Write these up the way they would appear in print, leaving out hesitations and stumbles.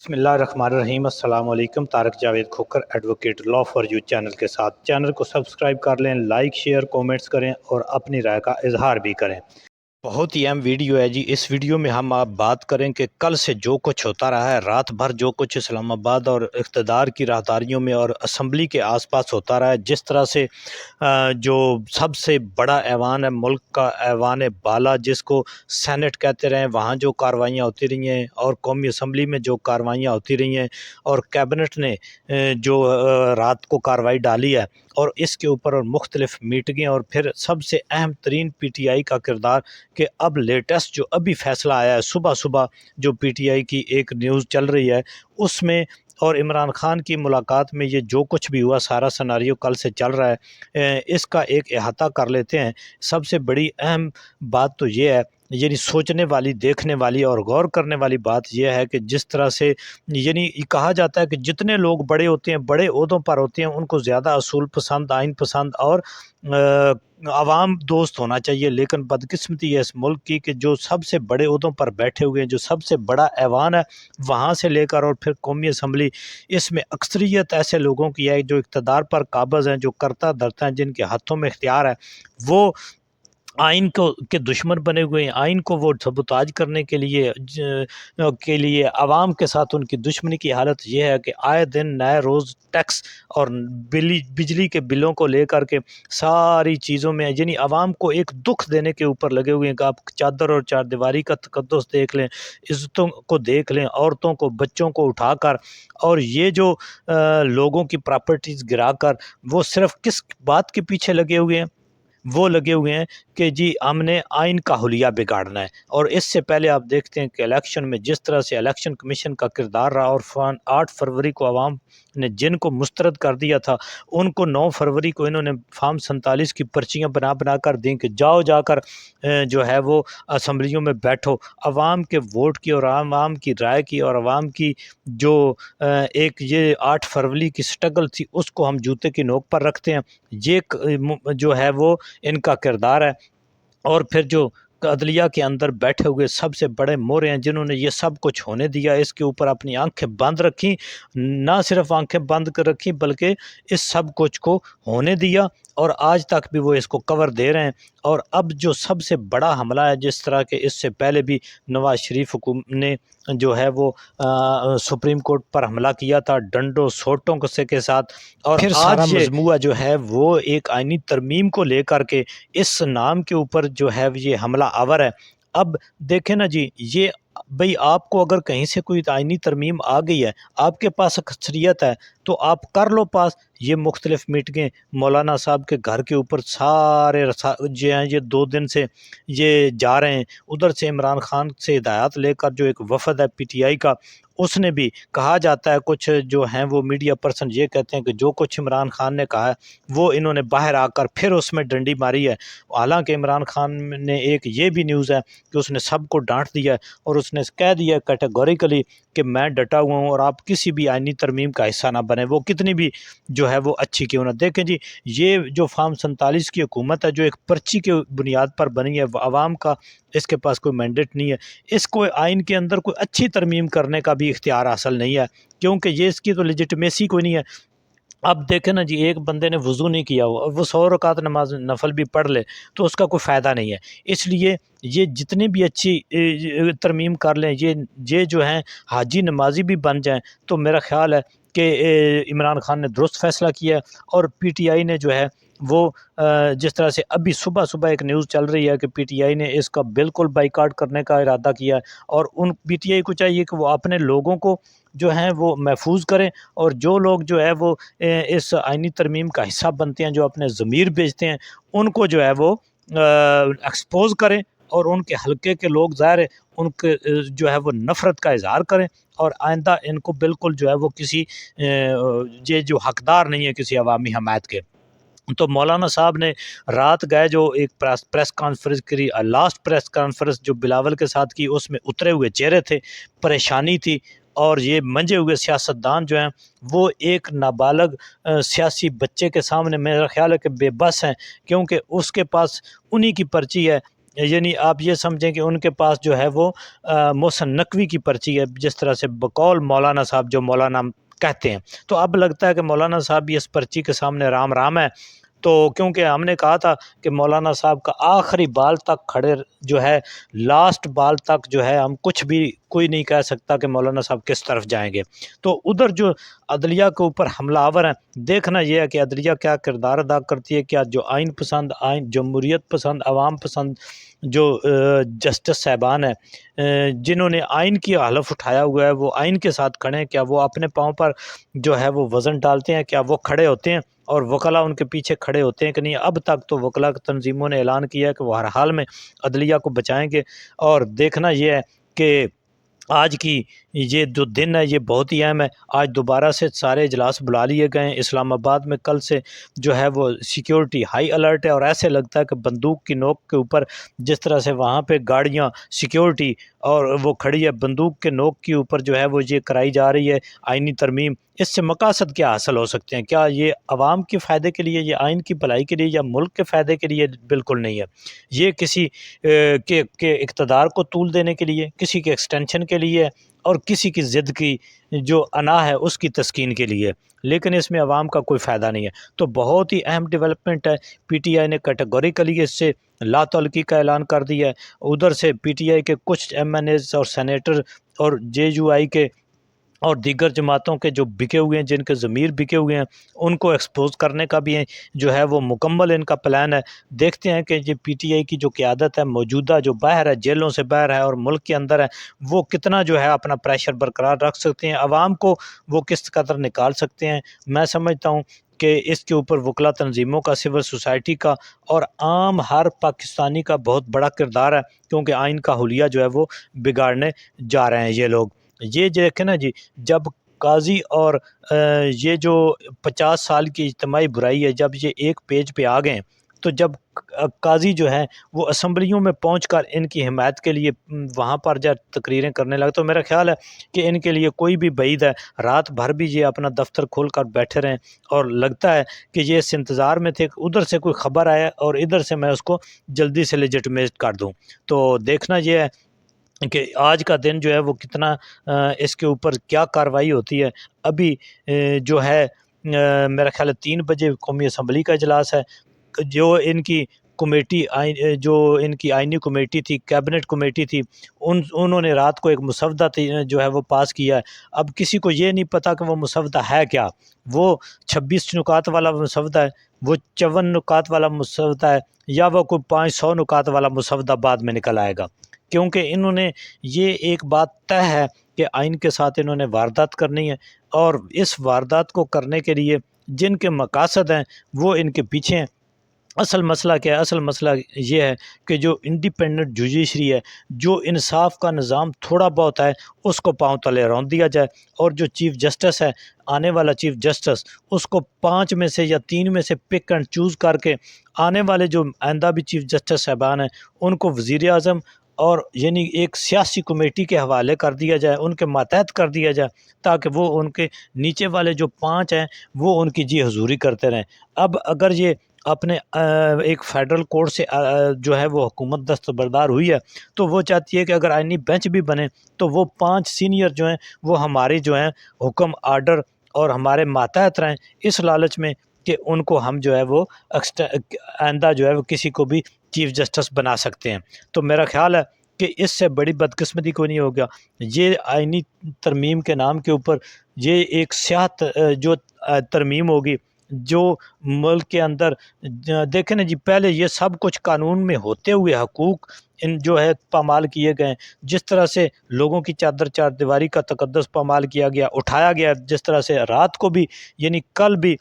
بسم اللہ الرحمن الرحیم۔ السلام علیکم۔ Tariq Javed Khokhar advocate law for you channel کے ساتھ چینل کو سبسکرائب کر لیں، لائک شیئر کومنٹس کریں اور اپنی رائے کا اظہار بھی کریں۔ بہت ہی اہم ویڈیو ہے جی۔ اس ویڈیو میں ہم آپ بات کریں کہ کل سے جو کچھ ہوتا رہا ہے، رات بھر جو کچھ اسلام آباد اور اقتدار کی راہداریوں میں اور اسمبلی کے آس پاس ہوتا رہا ہے، جس طرح سے جو سب سے بڑا ایوان ہے ملک کا، ایوان بالا جس کو سینٹ کہتے رہے ہیں، وہاں جو کاروائیاں ہوتی رہی ہیں اور قومی اسمبلی میں جو کاروائیاں ہوتی رہی ہیں اور کیبنٹ نے جو رات کو کاروائی ڈالی ہے اور اس کے اوپر اور مختلف میٹنگیں، اور پھر سب سے اہم ترین پی ٹی آئی کا کردار کہ اب لیٹسٹ جو ابھی فیصلہ آیا ہے صبح صبح، جو پی ٹی آئی کی ایک نیوز چل رہی ہے اس میں، اور عمران خان کی ملاقات میں یہ جو کچھ بھی ہوا، سارا سناریو کل سے چل رہا ہے، اس کا ایک احاطہ کر لیتے ہیں۔ سب سے بڑی اہم بات تو یہ ہے، یعنی سوچنے والی، دیکھنے والی اور غور کرنے والی بات یہ ہے کہ جس طرح سے یعنی کہا جاتا ہے کہ جتنے لوگ بڑے ہوتے ہیں، بڑے عہدوں پر ہوتے ہیں، ان کو زیادہ اصول پسند، آئین پسند اور عوام دوست ہونا چاہیے، لیکن بدقسمتی ہے اس ملک کی کہ جو سب سے بڑے عہدوں پر بیٹھے ہوئے ہیں، جو سب سے بڑا ایوان ہے، وہاں سے لے کر اور پھر قومی اسمبلی، اس میں اکثریت ایسے لوگوں کی ہے جو اقتدار پر قابض ہیں، جو کرتا دھرتا ہیں، جن کے ہاتھوں میں اختیار ہے، وہ آئین کے دشمن بنے ہوئے ہیں۔ آئین کو وہ سبوتاج کرنے کے لیے عوام کے ساتھ ان کی دشمنی کی حالت یہ ہے کہ آئے دن نئے روز ٹیکس اور بجلی کے بلوں کو لے کر کے ساری چیزوں میں، یعنی عوام کو ایک دکھ دینے کے اوپر لگے ہوئے ہیں کہ آپ چادر اور چار دیواری کا تقدس دیکھ لیں، عزتوں کو دیکھ لیں، عورتوں کو، بچوں کو اٹھا کر، اور یہ جو لوگوں کی پراپرٹیز گرا کر، وہ صرف کس بات کے پیچھے لگے ہوئے ہیں؟ وہ لگے ہوئے ہیں کہ جی ہم نے آئین کا حلیہ بگاڑنا ہے۔ اور اس سے پہلے آپ دیکھتے ہیں کہ الیکشن میں جس طرح سے الیکشن کمیشن کا کردار رہا، اور 8 فروری کو عوام نے جن کو مسترد کر دیا تھا، ان کو 9 فروری کو انہوں نے فارم 47 کی پرچیاں بنا کر دیں کہ جا کر جو ہے وہ اسمبلیوں میں بیٹھو۔ عوام کے ووٹ کی اور عوام کی رائے کی اور عوام کی جو ایک یہ 8 فروری کی سٹرگل تھی، اس کو ہم جوتے کی نوک پر رکھتے ہیں۔ یہ جو ہے وہ ان کا کردار ہے۔ اور پھر جو عدلیہ کے اندر بیٹھے ہوئے سب سے بڑے مورے ہیں، جنہوں نے یہ سب کچھ ہونے دیا، اس کے اوپر اپنی آنکھیں بند رکھیں، نہ صرف آنکھیں بند کر رکھیں بلکہ اس سب کچھ کو ہونے دیا، اور آج تک بھی وہ اس کو کور دے رہے ہیں۔ اور اب جو سب سے بڑا حملہ ہے، جس طرح کہ اس سے پہلے بھی نواز شریف حکومت نے جو ہے وہ سپریم کورٹ پر حملہ کیا تھا ڈنڈوں سوٹوں کے ساتھ، اور پھر سارا مجموعہ جو ہے وہ ایک آئینی ترمیم کو لے کر کے اس نام کے اوپر جو ہے یہ حملہ آور ہے۔ اب دیکھیں نا جی، یہ بھئی آپ کو اگر کہیں سے کوئی آئینی ترمیم آ گئی ہے، آپ کے پاس اکثریت ہے، تو آپ کر لو پاس۔ یہ مختلف میٹنگیں مولانا صاحب کے گھر کے اوپر سارے جو ہیں یہ 2 دن سے یہ جا رہے ہیں، ادھر سے عمران خان سے ہدایات لے کر جو ایک وفد ہے پی ٹی آئی کا، اس نے بھی کہا جاتا ہے، کچھ جو ہیں وہ میڈیا پرسن یہ کہتے ہیں کہ جو کچھ عمران خان نے کہا ہے وہ انہوں نے باہر آ کر پھر اس میں ڈنڈی ماری ہے۔ حالانکہ عمران خان نے ایک یہ بھی نیوز ہے کہ اس نے سب کو ڈانٹ دیا ہے، اور اس نے کہہ دیا کیٹیگوریکلی کہ میں ڈٹا ہوا ہوں اور آپ کسی بھی آئینی ترمیم کا حصہ نہ بنے، وہ کتنی بھی جو ہے وہ اچھی کیوں نہ۔ دیکھیں جی، یہ جو فارم 47 کی حکومت ہے، جو ایک پرچی کے بنیاد پر بنی ہے، عوام کا اس کے پاس کوئی مینڈیٹ نہیں ہے، اس کو آئین کے اندر کوئی اچھی ترمیم کرنے کا بھی اختیار حاصل نہیں ہے، کیونکہ یہ اس کی تو لیجٹمیسی کوئی نہیں ہے۔ اب دیکھیں نا جی، ایک بندے نے وضو نہیں کیا ہوا، وہ 100 رکعت نماز نفل بھی پڑھ لے تو اس کا کوئی فائدہ نہیں ہے۔ اس لیے یہ جتنی بھی اچھی ترمیم کر لیں، یہ جو ہیں حاجی نمازی بھی بن جائیں، تو میرا خیال ہے کہ عمران خان نے درست فیصلہ کیا ہے۔ اور پی ٹی آئی نے جو ہے وہ جس طرح سے ابھی صبح ایک نیوز چل رہی ہے کہ پی ٹی آئی نے اس کا بالکل بائیکاٹ کرنے کا ارادہ کیا ہے، اور ان پی ٹی آئی کو چاہیے کہ وہ اپنے لوگوں کو جو ہیں وہ محفوظ کریں، اور جو لوگ جو ہے وہ اس آئینی ترمیم کا حصہ بنتے ہیں، جو اپنے ضمیر بیچتے ہیں، ان کو جو ہے وہ ایکسپوز کریں، اور ان کے حلقے کے لوگ ظاہر ہے ان کے جو ہے وہ نفرت کا اظہار کریں، اور آئندہ ان کو بالکل جو ہے وہ کسی یہ جو حقدار نہیں ہے کسی عوامی حمایت کے۔ تو مولانا صاحب نے رات گئے جو ایک پریس کانفرنس کری، لاسٹ پریس کانفرنس جو بلاول کے ساتھ کی، اس میں اترے ہوئے چہرے تھے، پریشانی تھی، اور یہ منجے ہوئے سیاستدان جو ہیں وہ ایک نابالغ سیاسی بچے کے سامنے میرا خیال ہے کہ بے بس ہیں، کیونکہ اس کے پاس انہی کی پرچی ہے، یعنی آپ یہ سمجھیں کہ ان کے پاس جو ہے وہ محسن نقوی کی پرچی ہے، جس طرح سے بقول مولانا صاحب جو مولانا کہتے ہیں، تو اب لگتا ہے کہ مولانا صاحب بھی اس پرچی کے سامنے رام رام ہے۔ تو کیونکہ ہم نے کہا تھا کہ مولانا صاحب کا آخری بال تک کھڑے جو ہے، لاسٹ بال تک جو ہے، ہم کچھ بھی کوئی نہیں کہہ سکتا کہ مولانا صاحب کس طرف جائیں گے۔ تو ادھر جو عدلیہ کے اوپر حملہ آور ہیں، دیکھنا یہ ہے کہ عدلیہ کیا کردار ادا کرتی ہے، کیا جو آئین پسند، آئین جمہوریت پسند، عوام پسند جو جسٹس صاحبان ہیں، جنہوں نے آئین کی حلف اٹھایا ہوا ہے، وہ آئین کے ساتھ کھڑے ہیں، کیا وہ اپنے پاؤں پر جو ہے وہ وزن ڈالتے ہیں، کیا وہ کھڑے ہوتے ہیں اور وکلاء ان کے پیچھے کھڑے ہوتے ہیں کہ نہیں؟ اب تک تو وکلاء تنظیموں نے اعلان کیا ہے کہ وہ ہر حال میں عدلیہ کو بچائیں گے، اور دیکھنا یہ ہے کہ آج کی یہ جو دن ہے یہ بہت ہی اہم ہے۔ آج دوبارہ سے سارے اجلاس بلا لیے گئے ہیں اسلام آباد میں، کل سے جو ہے وہ سیکیورٹی ہائی الرٹ ہے، اور ایسے لگتا ہے کہ بندوق کی نوک کے اوپر جس طرح سے وہاں پہ گاڑیاں سیکیورٹی اور وہ کھڑی ہے، بندوق کے نوک کے اوپر جو ہے وہ یہ کرائی جا رہی ہے آئینی ترمیم۔ اس سے مقاصد کیا حاصل ہو سکتے ہیں؟ کیا یہ عوام کے فائدے کے لیے، یہ آئین کی بھلائی کے لیے، یا ملک کے فائدے کے لیے؟ بالکل نہیں ہے۔ یہ کسی کے اقتدار کو طول دینے کے لیے، کسی کے ایکسٹینشن کے لیے، اور کسی کی ضد کی جو انا ہے اس کی تسکین کے لیے، لیکن اس میں عوام کا کوئی فائدہ نہیں ہے۔ تو بہت ہی اہم ڈیولپمنٹ ہے، پی ٹی آئی نے کیٹیگوریکلی اس سے لا تعلقی کا اعلان کر دیا ہے۔ ادھر سے پی ٹی آئی کے کچھ ایم این ایز اور سینیٹر اور جے یو آئی کے اور دیگر جماعتوں کے جو بکے ہوئے ہیں، جن کے ضمیر بکے ہوئے ہیں، ان کو ایکسپوز کرنے کا بھی جو ہے وہ مکمل ان کا پلان ہے۔ دیکھتے ہیں کہ یہ پی ٹی آئی کی جو قیادت ہے موجودہ، جو باہر ہے، جیلوں سے باہر ہے اور ملک کے اندر ہے، وہ کتنا جو ہے اپنا پریشر برقرار رکھ سکتے ہیں، عوام کو وہ کس قدر نکال سکتے ہیں۔ میں سمجھتا ہوں کہ اس کے اوپر وکلا تنظیموں کا، سول سوسائٹی کا اور عام ہر پاکستانی کا بہت بڑا کردار ہے، کیونکہ آئین کا حلیہ جو ہے وہ بگاڑنے جا رہے ہیں یہ لوگ۔ یہ دیکھیں نا جی، جب قاضی اور یہ جو 50 سال کی اجتماعی برائی ہے، جب یہ ایک پیج پہ آ گئے، تو جب قاضی جو ہیں وہ اسمبلیوں میں پہنچ کر ان کی حمایت کے لیے وہاں پر جب تقریریں کرنے لگے، تو میرا خیال ہے کہ ان کے لیے کوئی بھی بعید ہے رات بھر بھی یہ اپنا دفتر کھول کر بیٹھے رہیں، اور لگتا ہے کہ یہ اس انتظار میں تھے کہ ادھر سے کوئی خبر آئے اور ادھر سے میں اس کو جلدی سے لیجٹمیٹ کر دوں۔ تو دیکھنا یہ ہے کہ آج کا دن جو ہے وہ کتنا اس کے اوپر کیا کارروائی ہوتی ہے۔ ابھی جو ہے میرا خیال ہے 3 بجے قومی اسمبلی کا اجلاس ہے، جو ان کی کمیٹی جو ان کی آئینی کمیٹی تھی، کیبنٹ کمیٹی تھی، انہوں نے رات کو ایک مسودہ جو ہے وہ پاس کیا ہے۔ اب کسی کو یہ نہیں پتا کہ وہ مسودہ ہے کیا، وہ 26 نکات والا مسودہ ہے، وہ 54 نکات والا مسودہ ہے، یا وہ کوئی 500 نکات والا مسودہ بعد میں نکل آئے گا، کیونکہ انہوں نے یہ ایک بات طے ہے کہ آئین کے ساتھ انہوں نے واردات کرنی ہے، اور اس واردات کو کرنے کے لیے جن کے مقاصد ہیں وہ ان کے پیچھے ہیں۔ اصل مسئلہ کیا ہے؟ اصل مسئلہ یہ ہے کہ جو انڈیپینڈنٹ جوڈیشری ہے، جو انصاف کا نظام تھوڑا بہت ہے، اس کو پاؤں تلے رون دیا جائے، اور جو چیف جسٹس ہے، آنے والا چیف جسٹس، اس کو 5 میں سے یا 3 میں سے پک اینڈ چوز کر کے آنے والے جو آئندہ بھی چیف جسٹس صاحبان ہیں ان کو وزیر اعظم اور یعنی ایک سیاسی کمیٹی کے حوالے کر دیا جائے، ان کے ماتحت کر دیا جائے، تاکہ وہ ان کے نیچے والے جو 5 ہیں وہ ان کی جی حضوری کرتے رہیں۔ اب اگر یہ اپنے ایک فیڈرل کورٹ سے جو ہے وہ حکومت دستبردار ہوئی ہے، تو وہ چاہتی ہے کہ اگر آئینی بینچ بھی بنے تو وہ 5 سینئر جو ہیں وہ ہماری جو ہیں حکم آرڈر اور ہمارے ماتحت رہیں، اس لالچ میں کہ ان کو ہم جو ہے وہ آئندہ جو ہے وہ کسی کو بھی چیف جسٹس بنا سکتے ہیں۔ تو میرا خیال ہے کہ اس سے بڑی بدقسمتی کوئی نہیں ہوگا۔ یہ آئینی ترمیم کے نام کے اوپر یہ ایک سیاہ جو ترمیم ہوگی، جو ملک کے اندر دیکھیں نا جی، پہلے یہ سب کچھ قانون میں ہوتے ہوئے حقوق ان جو ہے پامال کیے گئے ہیں، جس طرح سے لوگوں کی چادر چار دیواری کا تقدس پامال کیا گیا، اٹھایا گیا، جس طرح سے رات کو بھی یعنی کل بھی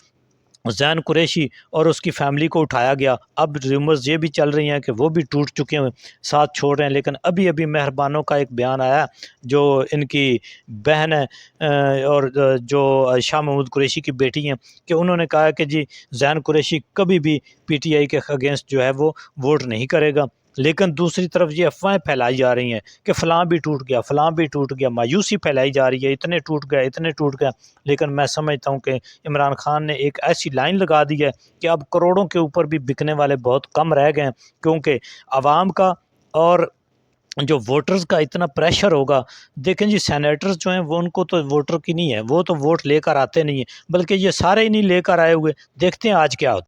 زین قریشی اور اس کی فیملی کو اٹھایا گیا۔ اب ریومرز یہ بھی چل رہی ہیں کہ وہ بھی ٹوٹ چکے ہیں، ساتھ چھوڑ رہے ہیں، لیکن ابھی مہربانوں کا ایک بیان آیا جو ان کی بہن ہے اور جو شاہ محمود قریشی کی بیٹی ہیں، کہ انہوں نے کہا کہ جی زین قریشی کبھی بھی پی ٹی آئی کے اگینسٹ جو ہے وہ ووٹ نہیں کرے گا، لیکن دوسری طرف یہ افواہیں پھیلائی جا رہی ہیں کہ فلاں بھی ٹوٹ گیا، فلاں بھی ٹوٹ گیا، مایوسی پھیلائی جا رہی ہے، اتنے ٹوٹ گیا، اتنے ٹوٹ گیا۔ لیکن میں سمجھتا ہوں کہ عمران خان نے ایک ایسی لائن لگا دی ہے کہ اب کروڑوں کے اوپر بھی بکنے والے بہت کم رہ گئے ہیں، کیونکہ عوام کا اور جو ووٹرز کا اتنا پریشر ہوگا، دیکھیں جی سینیٹرز جو ہیں وہ ان کو تو ووٹر کی نہیں ہے، وہ تو ووٹ لے کر آتے نہیں ہیں، بلکہ یہ سارے ہی نہیں لے کر آئے ہوئے، دیکھتے ہیں آج کیا ہوتا ہے۔